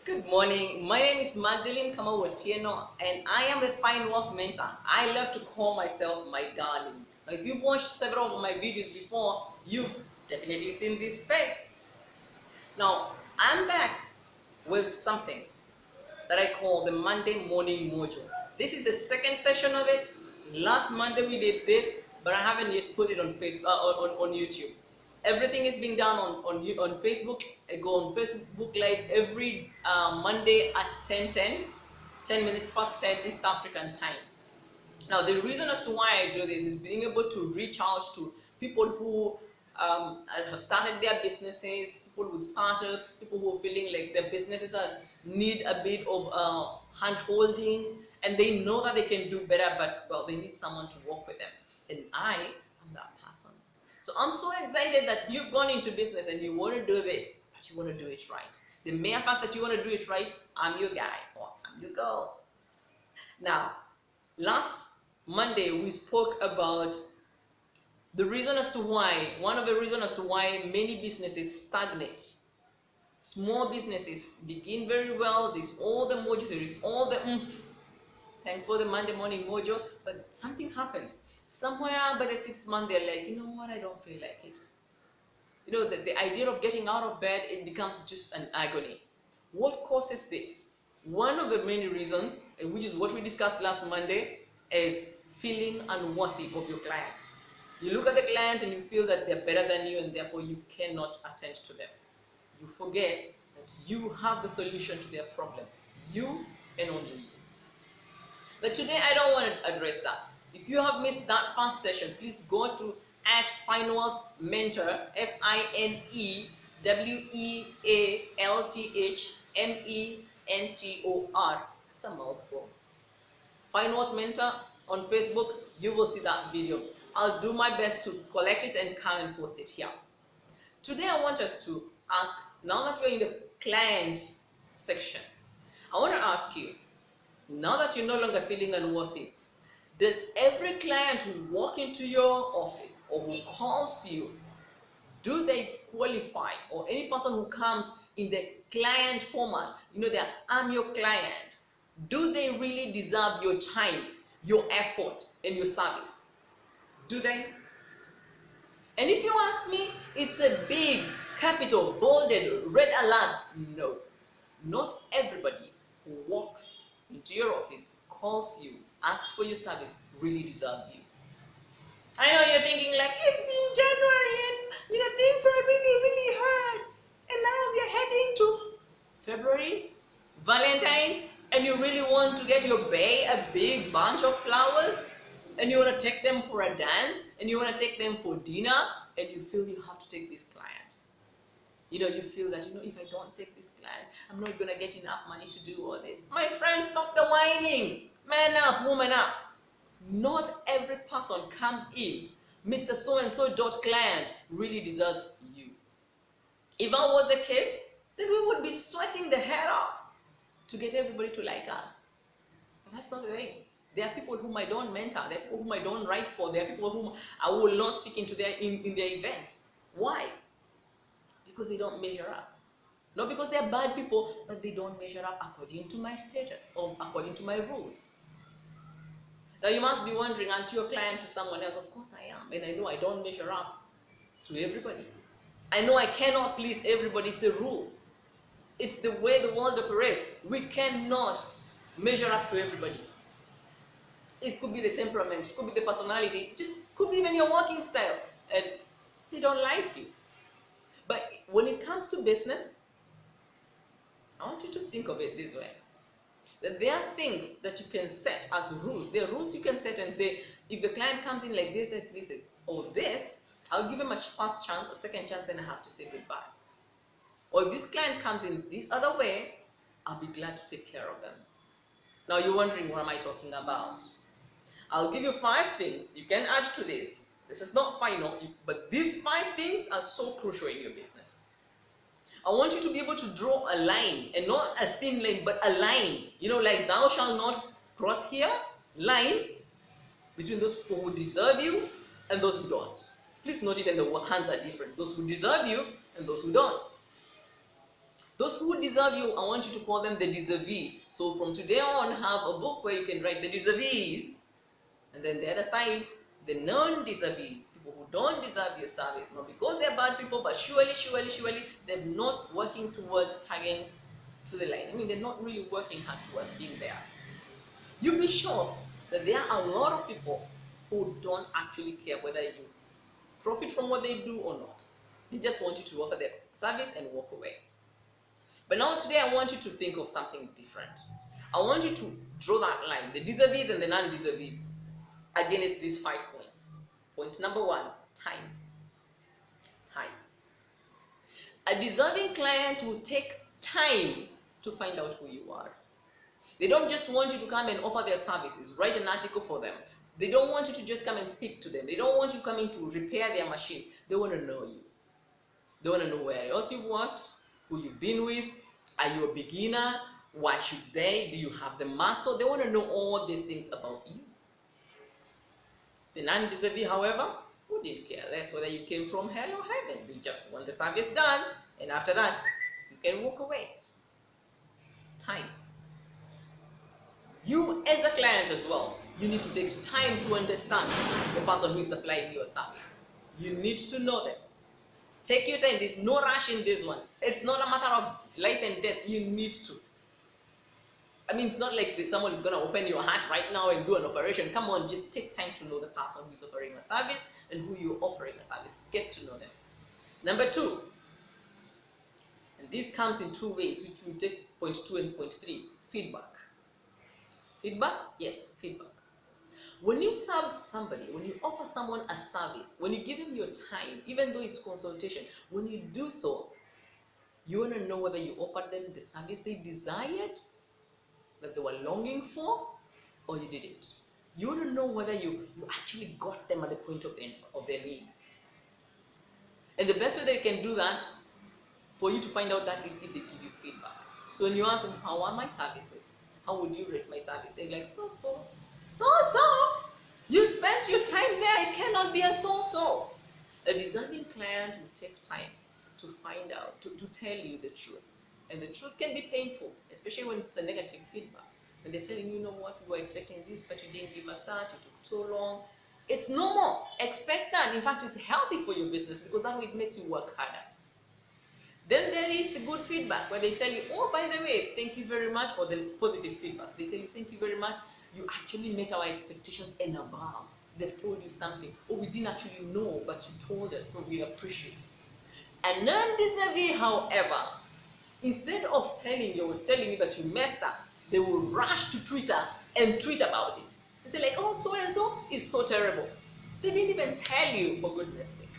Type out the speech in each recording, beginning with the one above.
Good morning. My name is Magdalene Kamawatieno, and I am a fine wealth mentor. I love to call myself my darling. Now, if you've watched several of my videos before, you've definitely seen this face. Now, I'm back with something that I call the Monday Morning Mojo. This is the second session of it. Last Monday we did this, but I haven't yet put it on Facebook, on YouTube. Everything is being done on Facebook. I go on Facebook Live every Monday at 10 minutes past 10 East African time. Now, the reason as to why I do this is being able to reach out to people who have started their businesses, people with startups, people who are feeling like their businesses need a bit of hand holding, and they know that they can do better, but well, they need someone to work with them. And I am that person. So I'm so excited that you've gone into business and you want to do this, but you want to do it right. The mere fact that you want to do it right, I'm your guy or I'm your girl. Now, last Monday we spoke about the reason as to why, one of the reasons as to why many businesses stagnate. Small businesses begin very well, there's all the mojo, there is all the thank for the Monday morning mojo, but something happens. Somewhere by the 6th month, they're like, you know what, I don't feel like it. You know, the idea of getting out of bed, it becomes just an agony. What causes this? One of the many reasons, which is what we discussed last Monday, is feeling unworthy of your client. You look at the client and you feel that they're better than you and therefore you cannot attend to them. You forget that you have the solution to their problem. You and only you. But today I don't want to address that. If you have missed that first session, please go to @FineWealthMentor, FineWealthMentor. It's a mouthful. Fine Wealth Mentor on Facebook, you will see that video. I'll do my best to collect it and come and post it here. Today I want us to ask, now that we're in the clients section, I want to ask you, now that you're no longer feeling unworthy, does every client who walks into your office or who calls you, do they qualify, or any person who comes in the client format, you know, that I'm your client, do they really deserve your time, your effort, and your service? Do they? And if you ask me, it's a big, capital, bolded, red alert. No. Not everybody who walks into your office, calls you, asks for your service, really deserves you. I know you're thinking like, it's been January and you know things are really hard. And now we're heading to February, Valentine's, and you really want to get your bae a big bunch of flowers, and you want to take them for a dance, and you want to take them for dinner, and you feel you have to take this client. You know, you feel that, you know, if I don't take this client, I'm not going to get enough money to do all this. My friend, stop the whining. Man up, woman up. Not every person comes in, Mr. So-and-so client really deserves you. If that was the case, then we would be sweating the head off to get everybody to like us. But that's not the thing. There are people whom I don't mentor. There are people whom I don't write for. There are people whom I will not speak into in their events. Why? Because they don't measure up. Not because they're bad people, but they don't measure up according to my status or according to my rules. Now you must be wondering, aren't you a client to someone else? Of course I am. And I know I don't measure up to everybody. I know I cannot please everybody. It's a rule. It's the way the world operates. We cannot measure up to everybody. It could be the temperament, it could be the personality, just could be even your working style. And they don't like you. But when it comes to business, I want you to think of it this way. That there are things that you can set as rules. There are rules you can set and say, if the client comes in like this, or this, I'll give him a first chance, a second chance, then I have to say goodbye. Or if this client comes in this other way, I'll be glad to take care of them. Now you're wondering, what am I talking about? I'll give you 5 things you can add to this. This is not final, but these 5 things are so crucial in your business. I want you to be able to draw a line, and not a thin line, but a line. You know, like thou shalt not cross here, line between those people who deserve you and those who don't. Please note, even the hands are different. Those who deserve you and those who don't. Those who deserve you, I want you to call them the deservees. So from today on, have a book where you can write the deservees, and then the other side, the non-deservees, people who don't deserve your service, not because they're bad people, but surely they're not working towards tagging to the line. I mean, they're not really working hard towards being there. You'll be shocked that there are a lot of people who don't actually care whether you profit from what they do or not. They just want you to offer their service and walk away. But now today I want you to think of something different. I want you to draw that line, the deservees and the non-deservees, against these 5 points. Point number 1, time. Time. A deserving client will take time to find out who you are. They don't just want you to come and offer their services, write an article for them. They don't want you to just come and speak to them. They don't want you coming to repair their machines. They want to know you. They want to know where else you've worked, who you've been with, are you a beginner, why should they, do you have the muscle? They want to know all these things about you. The non-deserving, however, who did care less whether you came from hell or heaven. You just want the service done, and after that, you can walk away. Time. You as a client as well, you need to take time to understand the person who is supplying your service. You need to know them. Take your time. There's no rush in this one. It's not a matter of life and death. You need to. I mean, it's not like someone is going to open your heart right now and do an operation. Come on, just take time to know the person who's offering a service and who you're offering a service. Get to know them. Number 2, and this comes in 2 ways, which we take point 2 and point 3, feedback. Feedback? Yes, feedback. When you serve somebody, when you offer someone a service, when you give them your time, even though it's consultation, when you do so, you want to know whether you offered them the service they desired, that they were longing for, or you didn't. You want to know whether you actually got them at the point of their need. And the best way they can do that, for you to find out that, is if they give you feedback. So when you ask them, how are my services? How would you rate my service? They're like, so. You spent your time there. It cannot be a so. A deserving client will take time to find out, to tell you the truth. And the truth can be painful, especially when it's a negative feedback. When they're telling you, know what, we were expecting this, but you didn't give us that, you took too long. It's normal. Expect that. In fact, it's healthy for your business because that way it makes you work harder. Then there is the good feedback where they tell you, oh, by the way, thank you very much, or the positive feedback. They tell you, thank you very much. You actually met our expectations and above. They've told you something. Oh, we didn't actually know, but you told us, so we appreciate it. A non-deserving, however, instead of telling you that you messed up, they will rush to Twitter and tweet about it. They say like, oh, so-and-so is so terrible. They didn't even tell you, for goodness sake.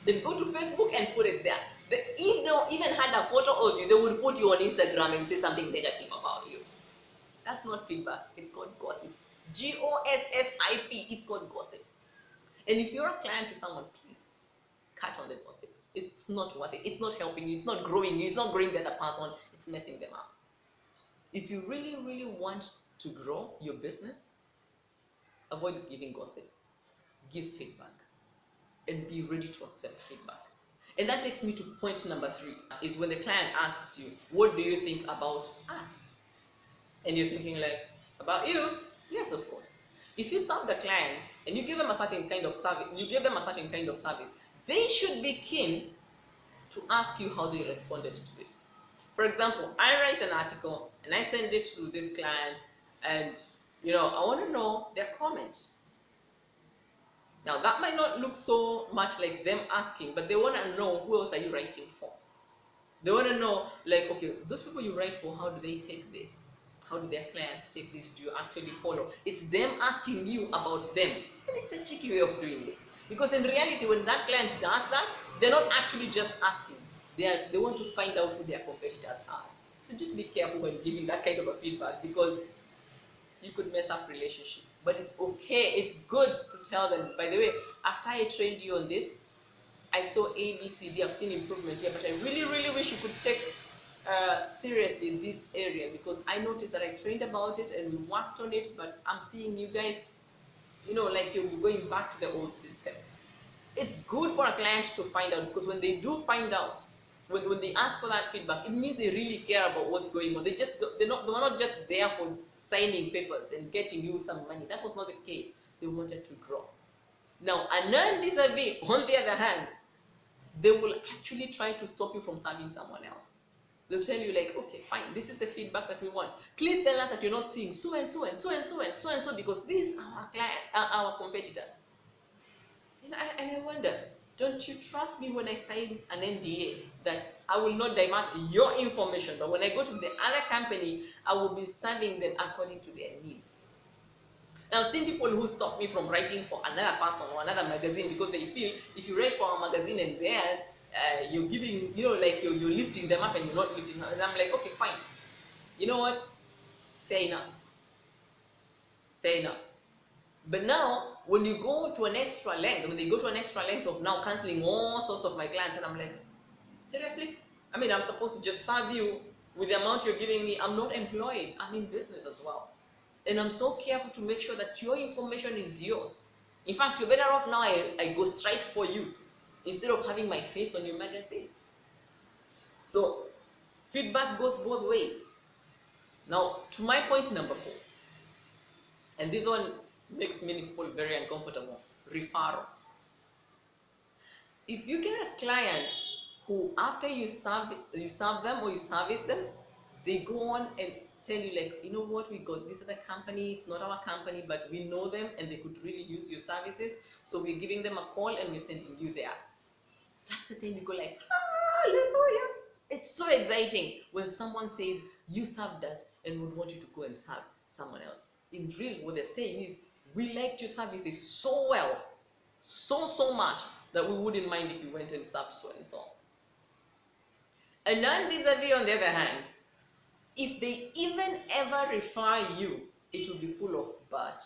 They go to Facebook and put it there. If they even had a photo of you, they would put you on Instagram and say something negative about you. That's not feedback. It's called gossip. G-O-S-S-I-P. It's called gossip. And if you're a client to someone, please cut on the gossip. It's not worth it. It's not helping you. It's not growing you. It's not growing the other person. It's messing them up. If you really want to grow your business, avoid giving gossip. Give feedback. And be ready to accept feedback. And that takes me to point number 3, is when the client asks you, what do you think about us? And you're thinking like, about you? Yes, of course. If you serve the client and you give them a certain kind of service, they should be keen to ask you how they responded to it. For example, I write an article and I send it to this client, and I want to know their comment. Now that might not look so much like them asking, but they want to know, who else are you writing for? They want to know, like, okay, those people you write for, how do they take this? How do their clients take this? Do you actually follow? It's them asking you about them. And it's a cheeky way of doing it. Because in reality, when that client does that, they're not actually just asking. They want to find out who their competitors are. So just be careful when giving that kind of a feedback, because you could mess up relationship. But it's okay. It's good to tell them, by the way, after I trained you on this, I saw A, B, C, D. I've seen improvement here, but I really wish you could take seriously this area, because I noticed that I trained about it and we worked on it, but I'm seeing you guys, like you'll be going back to the old system. It's good for a client to find out, because when they do find out, when they ask for that feedback, it means they really care about what's going on. They're not just there for signing papers and getting you some money. That was not the case. They wanted to grow. Now, a non-vis-a-vis, on the other hand, they will actually try to stop you from serving someone else. They'll tell you like, okay, fine, this is the feedback that we want. Please tell us that you're not seeing so and so and so and so and so and so because these are our client, our competitors. And I wonder, don't you trust me when I sign an NDA that I will not divulge your information, but when I go to the other company, I will be serving them according to their needs? Now, I've seen people who stop me from writing for another person or another magazine because they feel if you write for our magazine and theirs, you're giving, like you're lifting them up and you're not lifting them. And I'm like, okay, fine. You know what? Fair enough. Fair enough. But now, when you go to an extra length, when they go to an extra length of now canceling all sorts of my clients, and I'm like, seriously? I mean, I'm supposed to just serve you with the amount you're giving me. I'm not employed. I'm in business as well. And I'm so careful to make sure that your information is yours. In fact, you're better off now I go straight for you instead of having my face on your magazine. So, feedback goes both ways. Now, to my point number 4, and this one makes many people very uncomfortable, referral. If you get a client who, after you serve them or you service them, they go on and tell you like, you know what, we got this other company, it's not our company, but we know them and they could really use your services, so we're giving them a call and we're sending you there. That's the time you go like, hallelujah. It's so exciting when someone says, you served us and we want you to go and serve someone else. In real, what they're saying is, we liked your services so well, so much, that we wouldn't mind if you went and served so and so. A non-vis-a-vis, on the other hand, if they even ever refer you, it will be full of but.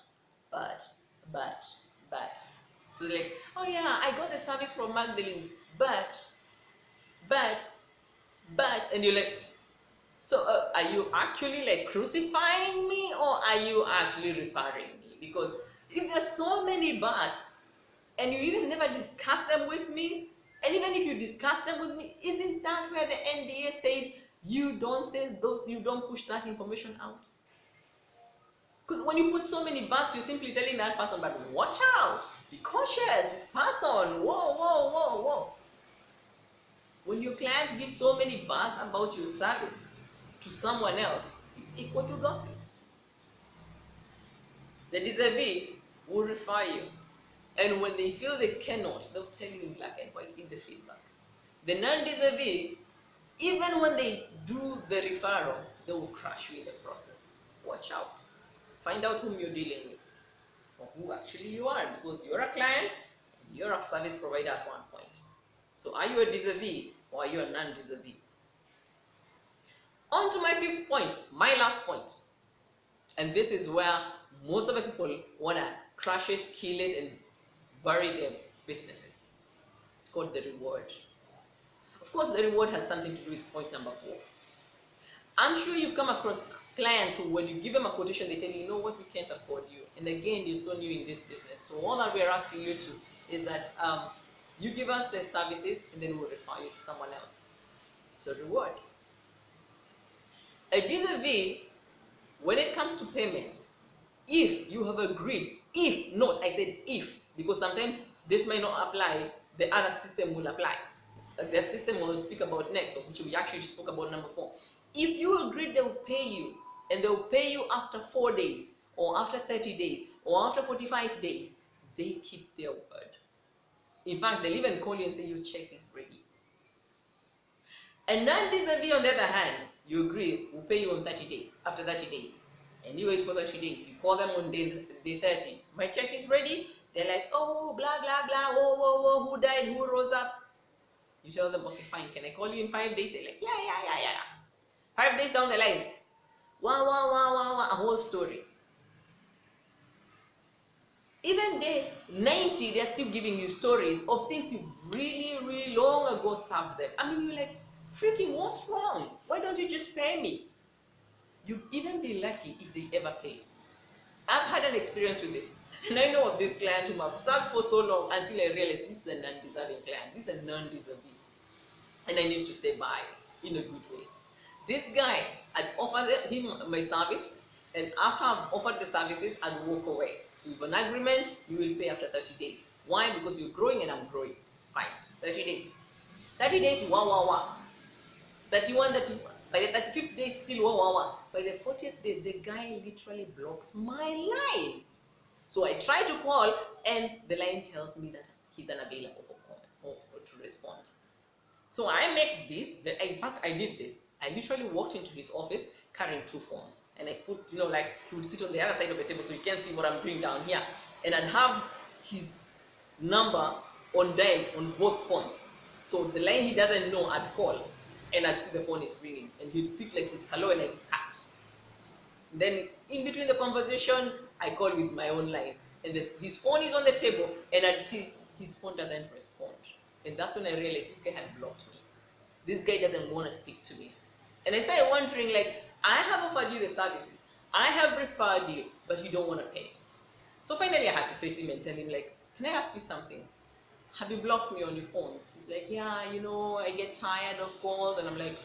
So they're like, oh yeah, I got the service from Magdalene, but, and you're like, so are you actually like crucifying me or are you actually referring me? Because if there's so many buts and you even never discuss them with me, and even if you discuss them with me, isn't that where the NDA says you don't say those, you don't push that information out? Because when you put so many buts, you're simply telling that person, but watch out, be cautious, this person, whoa. When your client gives so many buts about your service to someone else, it's equal to gossip. The vis-a-vis will refer you. And when they feel they cannot, they'll tell you in black and white in the feedback. The non-vis-a-vis, even when they do the referral, they will crush you in the process. Watch out. Find out whom you're dealing with, or who actually you are, because you're a client, and you're a service provider at one point. So are you a vis-a-vis or are you a non-vis-a-vis? On to my 5th point, my last point. And this is where most of the people want to crush it, kill it, and bury their businesses. It's called the reward. Of course, the reward has something to do with point number 4. I'm sure you've come across clients who, when you give them a quotation, they tell you, you know what, we can't afford you. And again, you're so new in this business. So all that we're asking you to is that you give us the services and then we'll refer you to someone else. It's a reward. A vis-a-vis, when it comes to payment, if you have agreed, if not, I said if, because sometimes this may not apply, the other system will apply. The system we'll speak about next, which we actually spoke about number 4. If you agreed they will pay you, and they will pay you after 4 days, or after 30 days, or after 45 days, they keep their word. In fact, they'll even call you and say, your check is ready. And non-vis-a-vis, on the other hand, you agree, we'll pay you on 30 days, after 30 days. And you wait for 30 days, you call them on day 30. My check is ready. They're like, oh, blah, blah, blah, whoa, who died, who rose up? You tell them, okay, fine, can I call you in 5 days? They're like, yeah. 5 days down the line, wow, a whole story. Even day 90, they're still giving you stories of things you really long ago served them. I mean, you're like, freaking, what's wrong? Why don't you just pay me? You'd even be lucky if they ever pay. I've had an experience with this. And I know of this client whom I've served for so long until I realized this is a non-deserving client. This is a non-vis-a-vis. and I need to say bye in a good way. This guy, I'd offer him my service, and after I've offered the services, I'd walk away. We have an agreement, you will pay after 30 days. Why? Because you're growing and I'm growing. Fine, 30 days. 30 days, wow, wow, wow. 31, 30, by the 35th day, still wow, wow, wow. By the 40th day, the guy literally blocks my line. So I try to call, and the line tells me that he's unavailable for comment or to respond. So I make this, in fact, I did this. I literally walked into his office carrying 2 phones. And I put, like he would sit on the other side of the table so you can't see what I'm doing down here. And I'd have his number on dial on both phones. So the line he doesn't know, I'd call. And I'd see the phone is ringing. And he'd pick like his hello and I'd cut. Then in between the conversation, I call with my own line. And his phone is on the table and I'd see his phone doesn't respond. And that's when I realized this guy had blocked me. This guy doesn't want to speak to me. And I started wondering, like, I have offered you the services. I have referred you, but you don't want to pay. So finally I had to face him and tell him, like, can I ask you something? Have you blocked me on your phones? He's like, yeah, I get tired of calls. And I'm like,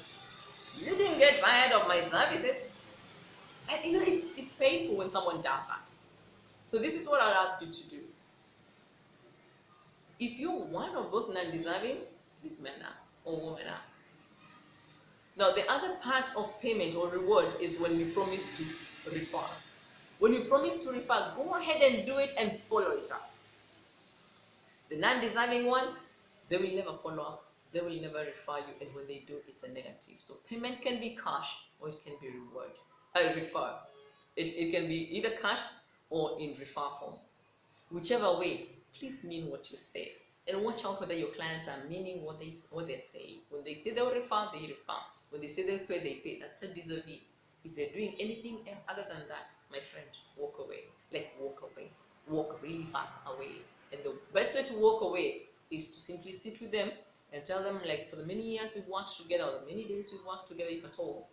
you didn't get tired of my services. And it's painful when someone does that. So this is what I'll ask you to do. If you're one of those non-deserving, these men are, or women are. Now, the other part of payment or reward is when we promise to refer. When you promise to refer, go ahead and do it and follow it up. The non-deserving one, they will never follow up. They will never refer you, and when they do, it's a negative. So payment can be cash or it can be refer. It can be either cash or in refer form. Whichever way, please mean what you say. And watch out whether your clients are meaning what they're saying. When they say they'll refer, they refer. When they say they'll pay, they pay. That's a deservee. If they're doing anything other than that, my friend, walk away. Like, walk away. Walk really fast away. And the best way to walk away is to simply sit with them and tell them, like, for the many years we've worked together, or the many days we've worked together, if at all,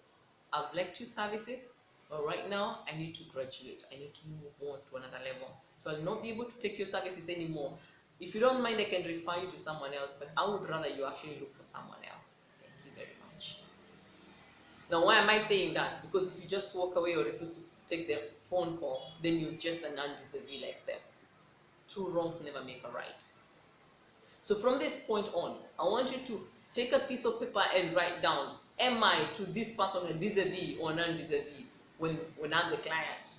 I've liked your services, but right now I need to graduate. I need to move on to another level. So I'll not be able to take your services anymore. If you don't mind, I can refer you to someone else, but I would rather you actually look for someone else. Thank you very much. Now, why am I saying that? Because if you just walk away or refuse to take their phone call, then you're just an undeserving like them. 2 wrongs never make a right. So from this point on, I want you to take a piece of paper and write down, am I to this person a deservee or non-deservee when I'm the client?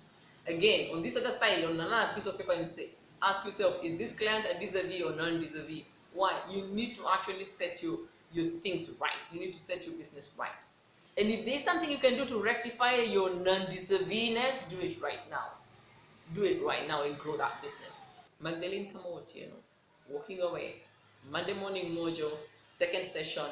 Again, on this other side, on another piece of paper, you say, ask yourself, is this client a deservee or non-deservee? Why? You need to actually set your things right. You need to set your business right. And if there's something you can do to rectify your non-deservingness, do it right now. Do it right now and grow that business. Magdalene Kamotieno, walking away. Monday Morning Mojo, second session,